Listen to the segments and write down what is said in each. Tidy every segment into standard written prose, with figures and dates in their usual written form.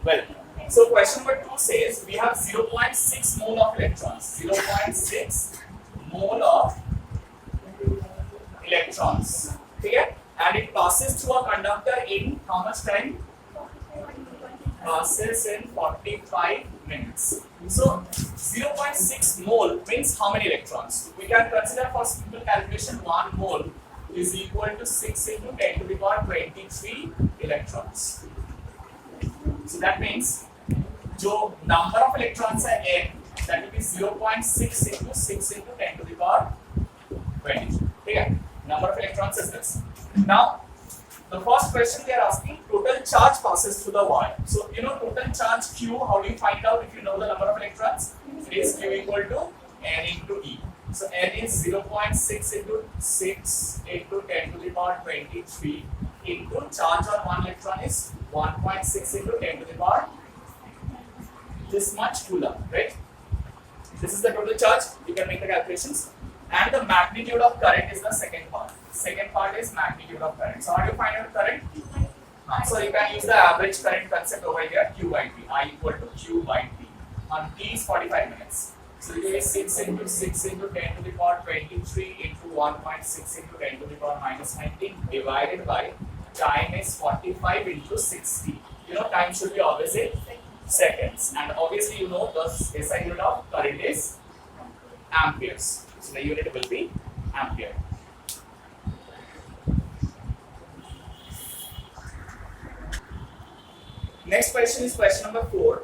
Well, so question number 2 says we have 0.6 mole of electrons. 0.6 mole of electrons. Okay? And it passes through a conductor in how much time? Passes in 45 minutes. So 0.6 mole means how many electrons? We can consider for simple calculation 1 mole is equal to 6 into 10 to the power 23 electrons. So that means जो number of electrons है n, that will be 0.6 into 6 into 10 to the power 20. ठीक है? Number of electrons is this. Now, the first question they are asking, total charge passes through the wire. So you know total charge Q. How do you find out if you know the number of electrons? It is Q equal to n into E. So n is 0.6 into 6 into 10 to the power 23 into charge on one electron is 1.6 into 10 to the power this much coulomb, right? This is the total charge. You can make the calculations. And the magnitude of current is the second part. Second part is magnitude of current. So how do you find out current? So you can use the average current concept over here, Q by T. I equal to Q by T. On T is 45 minutes. So it is 6 into 6 into 10 to the power 23 into 1.6 into 10 to the power minus 19 divided by time is 45 into 60. You know time should be always in seconds. And obviously you know the SI unit of current is amperes. So the unit will be ampere. Next question is question number 4.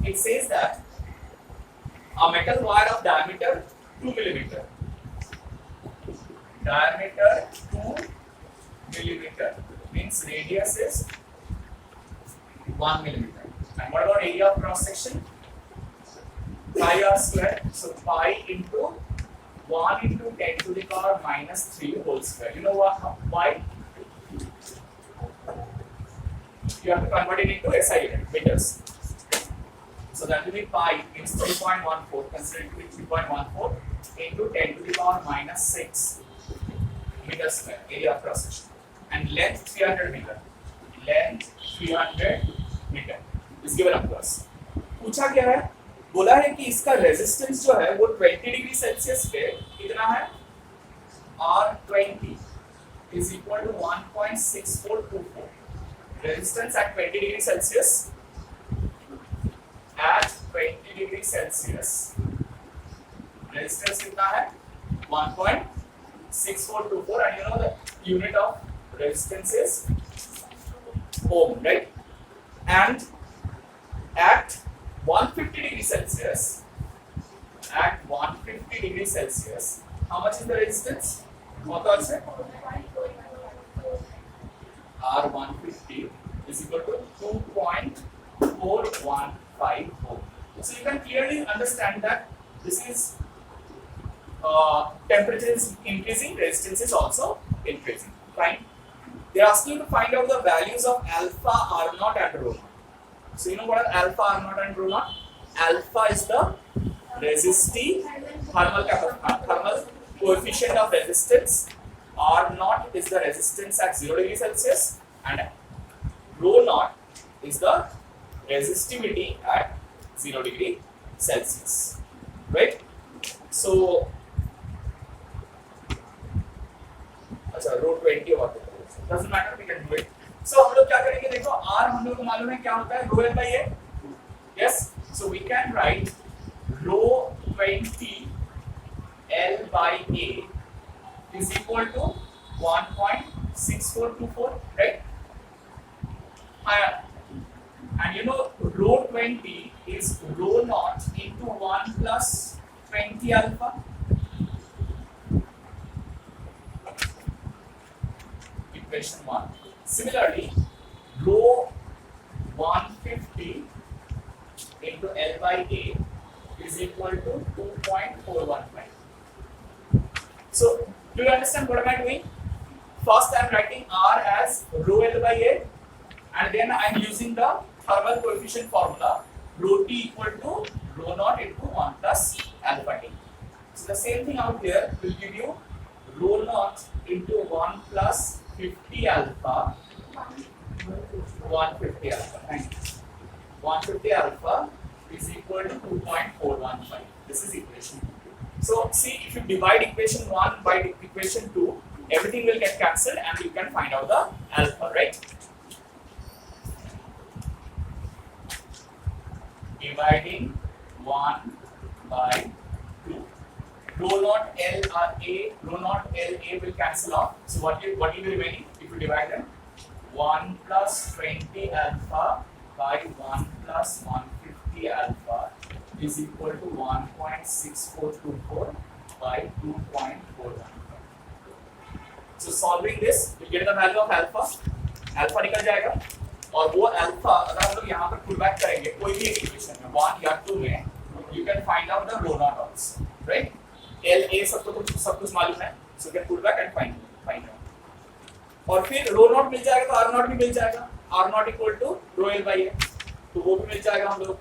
It says that a metal wire of diameter 2 millimeter. Diameter 2 millimeter means radius is 1 millimeter. And what about area of cross section? Pi r square. So pi into 1 into 10 to the power minus 3 whole square. You know what? Why? You have to convert it into SI unit, meters. So that will be pi is 3.14, consider it to be 3.14 into 10 to the power minus 6 meter square, area of cross section. And length 300 meter. Length 300 meter is given across. पूछा क्या है? बोला है कि इसका resistance जो है वो 20 डिग्री सेल्सियस पे कितना है? R20 is equal to 1.6424. Resistance at 20 degree Celsius. At 20 degree Celsius, resistance कितना है? 1.6424, and you know the unit of resistance is ohm, right? And at 150 degree Celsius, how much is the resistance? R150 is equal to 2.415 ohm. So you can clearly understand that this is temperature is increasing, resistance is also increasing. Fine. They are asking you to find out the values of alpha, R0 and rho naught. So you know what are alpha, R0 and rho naught? Alpha is the resistive thermal coefficient of resistance. R0 is the resistance at 0 degree Celsius, and rho naught is the resistivity at 0 degree Celsius. Right? So, rho 20 or doesn't matter, we can do it. So हम लोग क्या करेंगे? देखो R हम लोग को मालूम है क्या होता है? Rho L by A. Yes. So we can write rho 20 L by A is equal to 1.6424, right? And you know rho 20 is rho naught into 1 plus 20 alpha. Equation 1. Similarly, rho 150 into L by A is equal to 2.415. So, do you understand what am I doing? First, I am writing R as rho L by A, and then I am using the thermal coefficient formula rho T equal to rho naught into 1 plus alpha T. So, the same thing out here will give you rho naught into 1 plus 50 alpha, 150 alpha. Thank you. 150 alpha is equal to 2.415. This is equation 2. So see, if you divide equation 1 by equation 2, everything will get cancelled and you can find out the alpha, right? Dividing 1 by 2. Rho naught L R A, rho naught L A will cancel out. So what will be remaining if you divide them? 1 plus 20 alpha by 1 plus 150 alpha is equal to 1.6424 by 2.415. So solving this, you get the value of alpha. Alpha निकल जाएगा और वो alpha अगर हम लोग यहाँ पर put back करेंगे कोई भी इक्वेशन में 1 या 2 में, you can find out the rho naught also, right? L A सब कुछ मालूम है, so you can put back and find out. और फिर रो नॉट मिल जाएगा तो आर नॉट भी मिल जाएगा. Or not equal to rho L by A, तो वो भी मिल जाएगा हम लोग.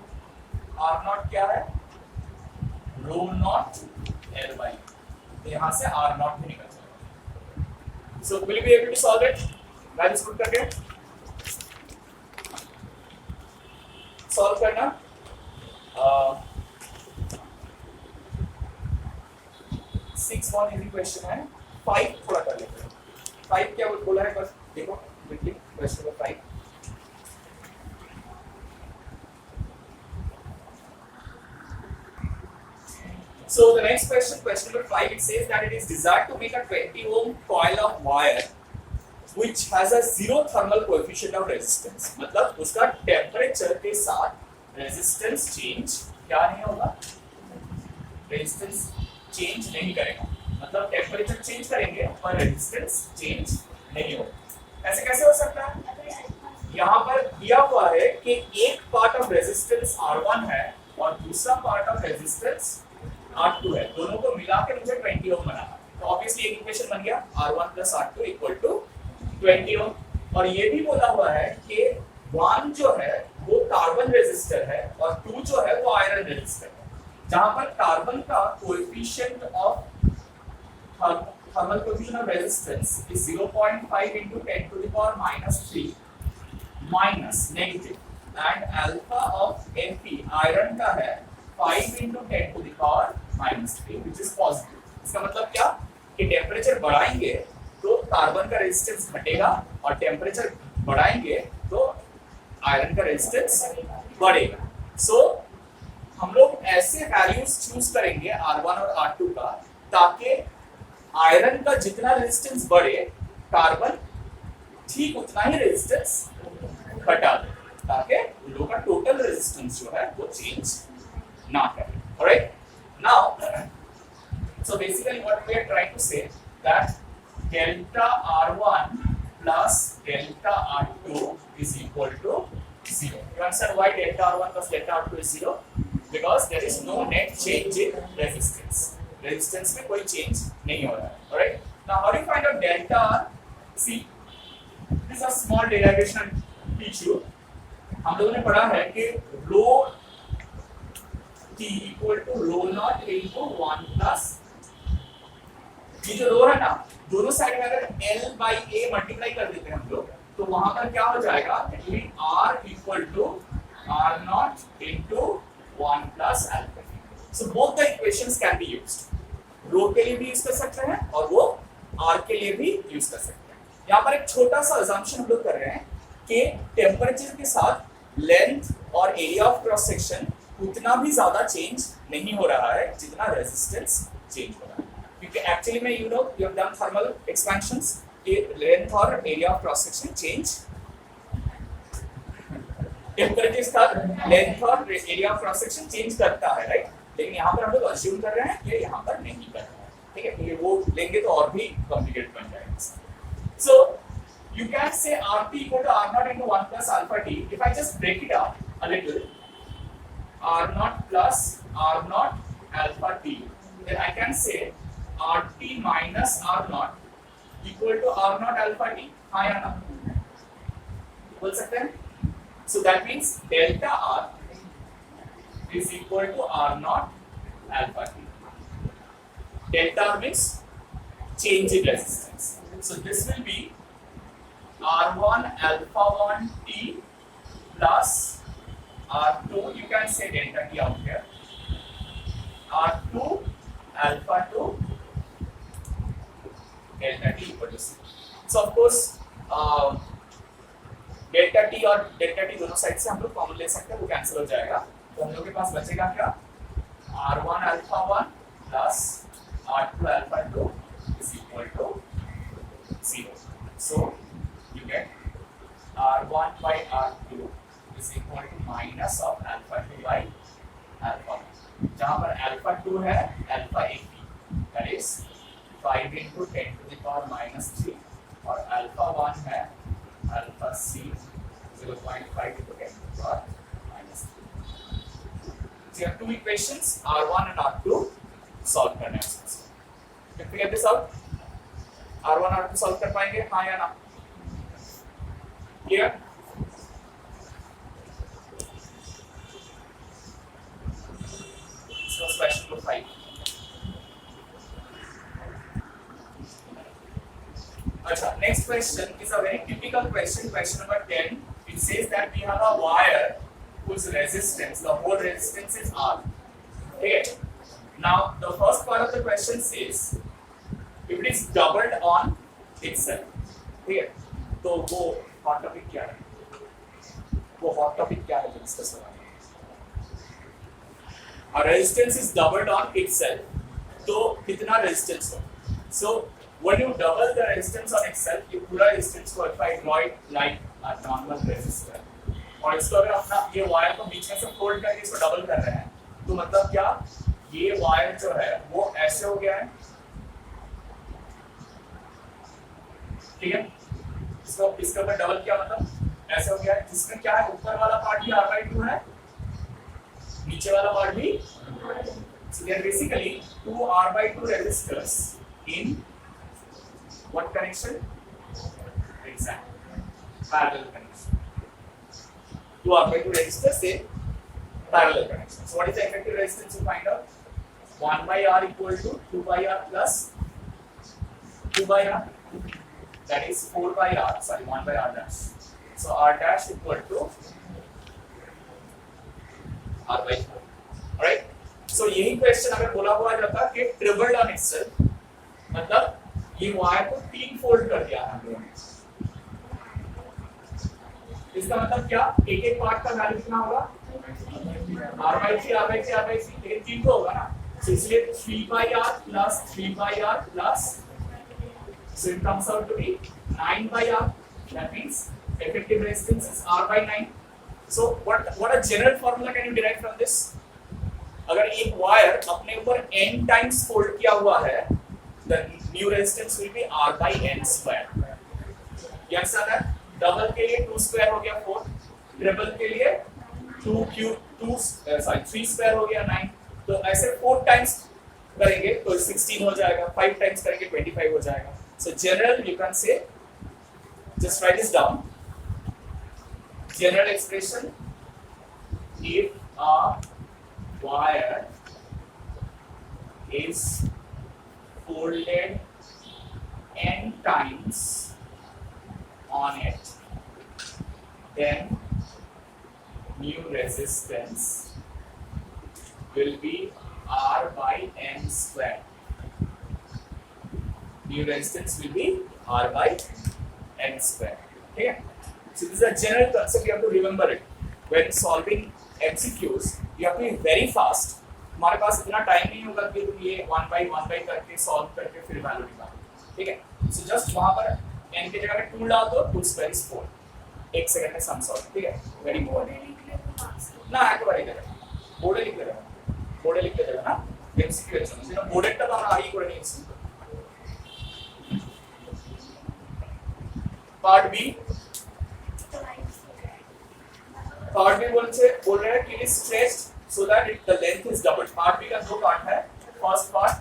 आर नॉट क्या है? रो नॉट एल बाई, तो यहाँ से आर नॉट भी निकल जाएगा. So will be able to solve it. Values put करके सॉल्व करना. 6 बहुत इजी क्वेश्चन है. 5 थोड़ा कर लेते हैं. 5 क्या बोला है बस देखो quickly. Question number 5. So the next question number 5, it says that it is desired to make a 20 ohm coil of wire which has a zero thermal coefficient of resistance. मतलब उसका टेम्परेचर के साथ रेजिस्टेंस चेंज क्या नहीं होगा? Resistance change नहीं करेगा. मतलब टेम्परेचर चेंज करेंगे पर रेजिस्टेंस चेंज नहीं होगा. ऐसे कैसे हो सकता है? यहाँ पर दिया हुआ है कि एक पार्ट ऑफ रेजिस्टेंस R1 है और दूसरा पार्ट ऑफ रेजिस्टेंस R2 है. दोनों को मिला के मुझे 20 ओम बनाना है. तो ऑब्वियसली एक इक्वेशन बन गया R1 plus R2 equal to 20 ओम. और ये भी बोला हुआ है कि 1 जो है वो कार्बन रेजिस्टर है और 2 जो है वो आयरन रेजिस्टर है. जहां पर कार्बन का coefficient of thermal coefficient of resistance is 0.5 into 10 to the power minus 3 minus negative and alpha of Fe iron का है 5 into 10 to the power minus 3 which is positive. इसका मतलब क्या कि टेम्परेचर बढ़ाएंगे तो कार्बन का रेजिस्टेंस घटेगा और टेम्परेचर बढ़ाएंगे तो आयरन का रेजिस्टेंस बढ़ेगा. सो हम लोग ऐसे वैल्यूज चूज करेंगे R1 और R2 का ताकि आयरन का जितना रेजिस्टेंस बढ़े कार्बन ठीक उतना ही रेजिस्टेंस घटा दे ताकि उन लोगों का टोटल रेजिस्टेंस जो है वो चेंज ना करे. Alright. Now so basically what we are trying to say that delta R1 plus delta R2 is equal to 0. You understand why delta R1 plus delta R2 is 0? Because there is no net change in resistance. Resistance में कोई change नहीं हो रहा है. Alright. Now how do you find out delta R? See, this is a small derivation I'll teach you. हम लोगों ने पढ़ा है कि rho T equal to rho naught into 1 plus ये जो रो है ना दोनों साइड में अगर L by A मल्टीप्लाई कर देते हैं हम लोग तो वहां पर क्या हो जाएगा? Actually R equal to R naught into 1 plus alpha. So both the equations can be used. रो के लिए भी यूज कर सकते हैं और वो R के लिए भी यूज कर सकते हैं. यहाँ पर एक छोटा सा assumption हम लोग कर रहे हैं कि टेम्परेचर के साथ लेंथ और एरिया ऑफ क्रॉस सेक्शन उतना भी ज्यादा चेंज नहीं हो रहा है जितना रेजिस्टेंस चेंज हो रहा है. क्योंकि एक्चुअली में you have done thermal expansions कि लेंथ और area of cross section change temperature के साथ लेंथ और area of cross section change करता है, राइट. लेकिन यहाँ पर हम लोग अज्यूम कर रहे हैं कि यहाँ पर नहीं कर रहा है. ठीक है, क्योंकि वो लेंगे तो और भी कॉम्प्लिकेट बन जाएगा. सो you can say RT equal to R naught into 1 plus alpha T. If I just break it up a little, R naught plus R naught alpha T, then I can say RT minus R naught equal to R naught alpha T. हाँ या ना? बोल सकते हैं? So that means delta R is equal to R naught alpha T. Delta R means change in resistance. So this will be R1 alpha 1 T plus R2, you can say delta T out here. R2 alpha to delta T equal to C. So of course delta T और delta T दोनों side से हम लोग common ले सकते हैं, वो cancel हो जाएगा। तो हम लोग के पास बचेगा क्या, R1 alpha 1 plus R2 alpha 2 is equal to 0. So you get R1 by R2 is equal to minus of alpha 2 by alpha 1, जहाँ पर alpha 2 है alpha 8, that is 5 into 10 to the power minus 3, और alpha 1 है alpha c 0.5 into 10 to the power minus 3. So you have two equations R1 and R2 solve करने हैं। Can we figure this out? R1 R2 solve कर पाएंगे, हाँ या ना? Clear? So question number 5. Next question is a very typical question, question number 10. It says that we have a wire whose resistance, the whole resistance is R. Okay. Now the first part of the question says if it is doubled on itself. Okay. तो वो hot topic क्या है? वो hot topic क्या है जो discuss हो रहा है? A resistance is doubled on itself. तो कितना resistance हो? So when you double the resistance on itself, you पूरा resistance को if I draw it like a normal resistor, और इसको अगर अपना ये वायर को बीच में से फोल्ड करके इसको डबल कर रहे हैं, तो मतलब क्या, ये वायर जो है वो ऐसे हो गया है, ठीक है, इसको इसके ऊपर डबल किया मतलब ऐसे हो गया है, जिसमें क्या है, ऊपर वाला पार्ट भी R/2 है, नीचे वाला पार्ट भी, so they are basically two R/2 resistors in what connection? Exactly. Parallel connection. Two R/2 resistors in parallel connection. So what is the effective resistance to find out? 1 by R equal to 2 by R plus 2 by R. That is 4 by R. Sorry, 1 by R dash. So R dash equal to R by 4. Alright? So यही question अगर बोला हुआ जाता कि tripled on itself, मतलब ये wire को 3 fold कर दिया हम लोगों ने, इसका मतलब क्या, एक एक पार्ट का वैल्यू कितना होगा, R/3 R/3 R/3, लेकिन 3 तो होगा ना, so इसलिए 3 by R plus 3 by R plus, so it comes out to be 9 by R. That means effective resistance is R by 9. So what a general formula can you derive from this? अगर एक wire अपने ऊपर n times fold किया हुआ है, the new resistance will be R by n square. You understand that? Double के लिए 2 square हो गया 4, triple के लिए 3 square हो गया 9. तो ऐसे 4 times करेंगे तो 16 हो जाएगा, 5 times करेंगे 25 हो जाएगा. So general you can say, just write this down. General expression: if a wire is folded n times on it, then new resistance will be R by n square. New resistance will be R by n square. Okay? So this is a general concept, you have to remember it. When solving MCQs, you have to be very fast. हमारे पास इतना time नहीं होगा कि तुम ये 1 by 1 by करके solve करके फिर वैल्यू निकालो, ठीक है? सो जस्ट वहां पर n की जगह में 2 डाल दो, 2 स्क्वायर इज 4, 1 सेकंड में सम सॉल्व, ठीक है? वेरी गुड ना, एक बार इधर बोर्ड लिख देगा ना, MCQ एग्जाम में ना बोर्ड तक আমরা আই করে নিয়েছি। पार्ट बी बोल रहे हैं कि is stretched so that the length is doubled. Part B का 2 पार्ट है, first part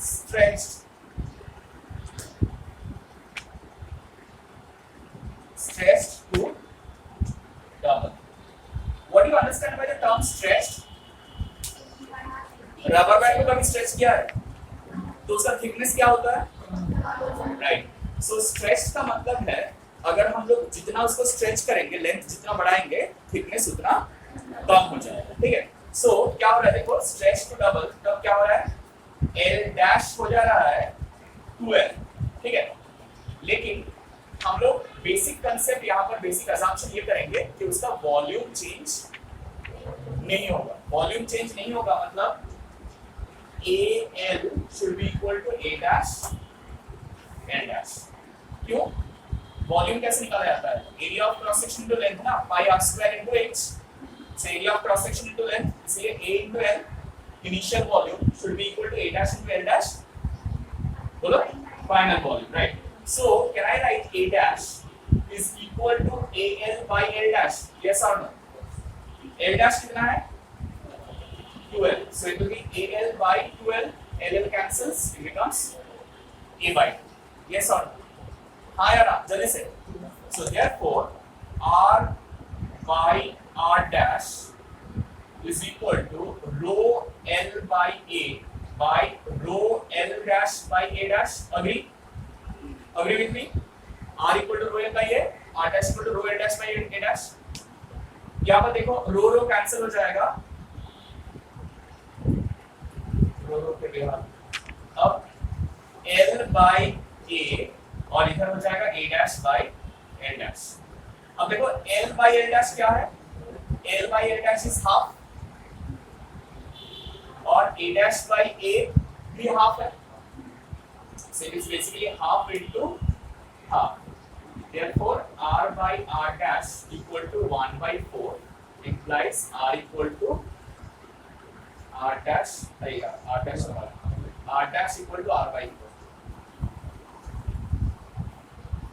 stretched to double. What do you understand by the term stretched? Rubber band को कभी स्ट्रेच किया है तो उसका थिकनेस क्या होता है, राइट? सो स्ट्रेच का मतलब है अगर हम लोग जितना उसको स्ट्रेच करेंगे, लेंथ जितना बढ़ाएंगे, थिकनेस उतना कम हो जाएगा, ठीक है। सो क्या हो रहा है, देखो स्ट्रेच टू डबल, तब क्या हो रहा है, L डैश हो जा रहा है 2L, ठीक है। लेकिन हम लोग बेसिक कंसेप्ट यहाँ पर, बेसिक असम्पशन ये करेंगे कि उसका वॉल्यूम चेंज नहीं होगा। वॉल्यूम चेंज नहीं होगा मतलब AL should be equal to A dash L dash। क्यों? वॉल्यूम कैसे निकाला जाता है, area of cross section into length ना, पाई r square into h, so area of cross section into length, इसलिए A into L initial volume should be equal to A dash into L dash, बोलो final volume, right. So can I write A dash is equal to AL by L dash, yes or no? L dash कितना है 2L, so it will be AL by 2L, LL cancels, it becomes A by 2, yes or no? हाँ या ना, जल्दी से। So therefore R by R dash is equal to rho L by A by rho L dash by A dash, agree? Agree with me? R equal to rho L by A, R dash equal to rho L dash by A dash। यहाँ पर देखो रो रो cancel हो जाएगा, रो रो के बाद अब L by A और इधर हो जाएगा A dash by L dash। अब देखो L by L dash क्या है, L by L dash is half और A dash by A भी half है, so it is basically half into half। Therefore R by R dash equal to 1 by 4 implies R equal to R dash equal to R by 4,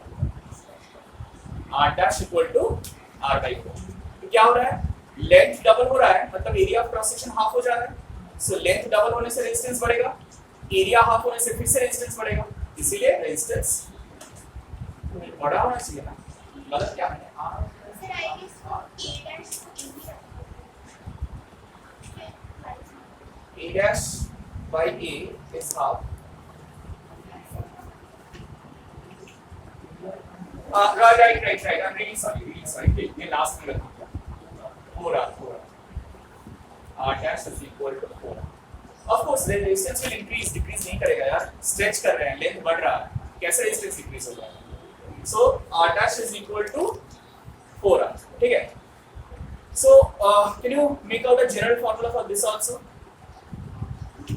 R dash equal to R by 4। तो क्या हो रहा है, length double हो रहा है, मतलब area of cross section half हो जा रहा है। सो लेंथ डबल होने से रेजिस्टेंस बढ़ेगा, एरिया हाफ होने से फिर से रेजिस्टेंस बढ़ेगा, इसीलिए रेजिस्टेंस बड़ा होना चाहिए ना, गलत क्या है sir I guess A dash by A is half, right, I'm really sorry, ये last में रखा 4R R dash is equal to 4। of course the resistance will increase, decrease नहीं करेगा यार, stretch कर रहे हैं, length बढ़ रहा है, कैसे resistance decrease होगा, so R dash is equal to 4R, ठीक है। so can you make out the general formula for this also?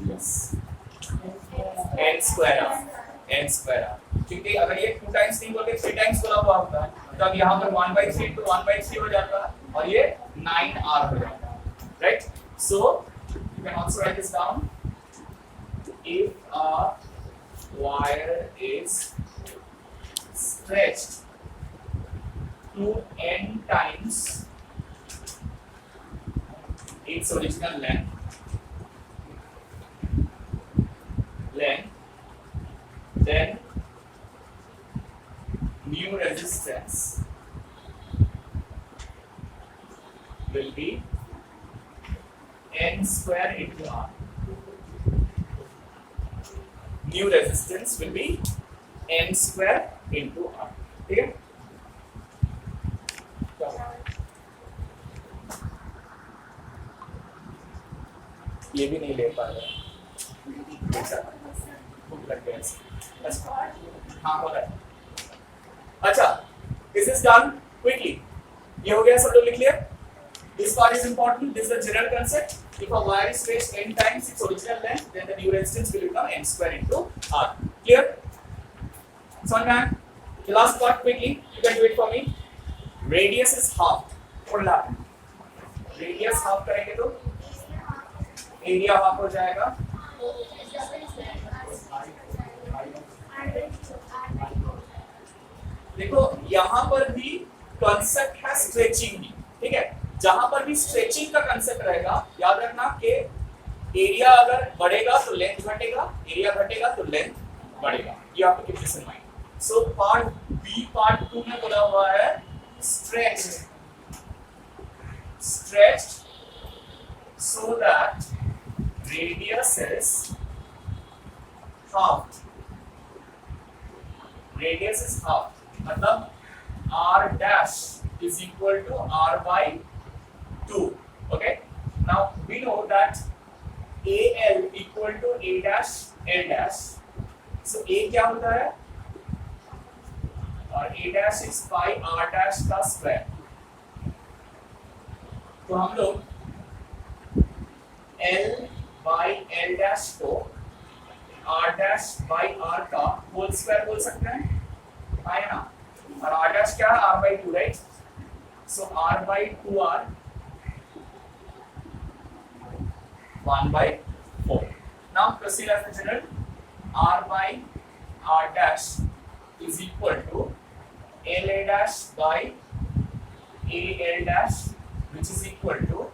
yes, n square R, क्योंकि अगर ये 2 टाइम्स नहीं बोलते 3 टाइम्स बोला हुआ होता है, तब यहाँ पर 1/3 तो 1/3 हो जाता है और ये 9R हो जाता है, right. so you can also write this down, if a wire is stretched to n times its original length, then new resistance will be n square into R. New resistance will be n square into R, ठीक है। ये भी नहीं ले पा रहे, भूख लग गया, अच्छा हाँ हो रहा है, अच्छा दिस इज डन क्विकली, ये हो गया, सब लोग लिख लिया। This part is important, this is the general concept, if a wire is stretched n times its original length, then the new resistance will become n square into R, clear? So man, the last part quickly, you can do it for me, radius is half, what will happen, radius half करेंगे तो area half हो जाएगा, देखो यहाँ पर भी concept है stretching की, ठीक है, जहां पर भी स्ट्रेचिंग का कंसेप्ट रहेगा याद रखना कि एरिया अगर बढ़ेगा तो लेंथ घटेगा, एरिया घटेगा तो लेंथ बढ़ेगा, ये आपको keep this in mind. So part B part 2 में बोला हुआ है stretched so that radius is half, मतलब r dash is equal to r by 2. Okay, now we know that al equal to a dash l dash. So a क्या होता है, और a dash is by r dash का square. तो हम लोग l by l dash को r dash by r का होल स्क्वायर बोल सकते हैं, है ना. और r dash क्या है, r by 2, right. So r by 2r 1 by 4. Now proceed as the general. R by r dash is equal to l a dash by a l dash, which is equal to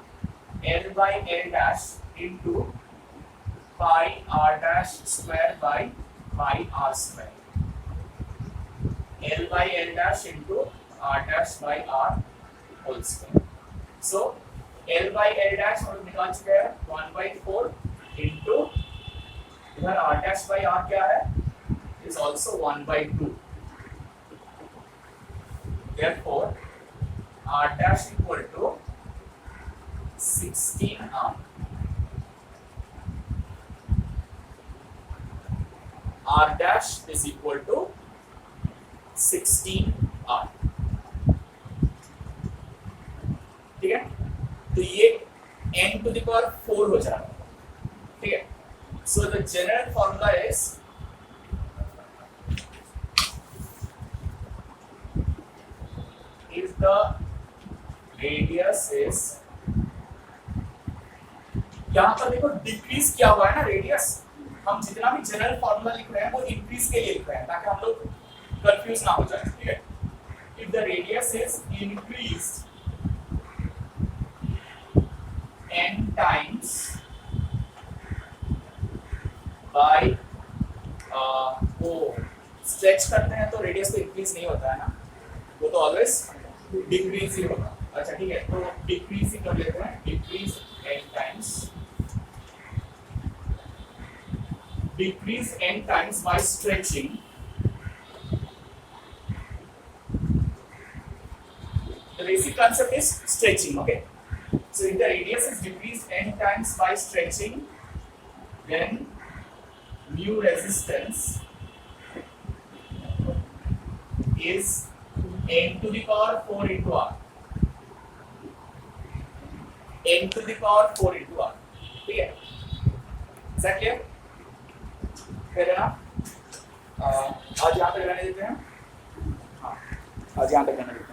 l by l dash into pi r dash square by pi r square. L by l dash into r dash by r whole square. So L by L dash हम लोग निकाल चुके हैं 1 by 4 into इधर r dash by r क्या है, is also 1 by 2. Therefore r dash equal to 16r. R dash is equal to 16r. ठीक है, तो ये n to the power 4 हो जाएगा. ठीक है, so the general formula is if the radius is, यहाँ पर देखो डिक्रीज क्या हुआ है ना रेडियस. हम जितना भी जनरल फॉर्मूला लिख रहे हैं वो इंक्रीज के लिए लिख रहे हैं ताकि हम लोग कंफ्यूज ना हो जाए. ठीक है, if the radius is increased n times by वो स्ट्रेच करते हैं तो रेडियस तो इंक्रीज नहीं होता है ना, वो तो ऑलवेज डिक्रीज ही होगा. अच्छा ठीक है, तो डिक्रीज ही कर लेते हैं. Decrease n times, decrease n times by stretching the basic concept is stretching. Okay, so if the radius is decreased n times by stretching, then mu resistance is n to the power 4 into r. n to the power 4 into r. ठीक है, is that clear? फिर है ना, आज यहाँ तक रहने देते हैं. हाँ, आज यहाँ तक रहने देते हैं.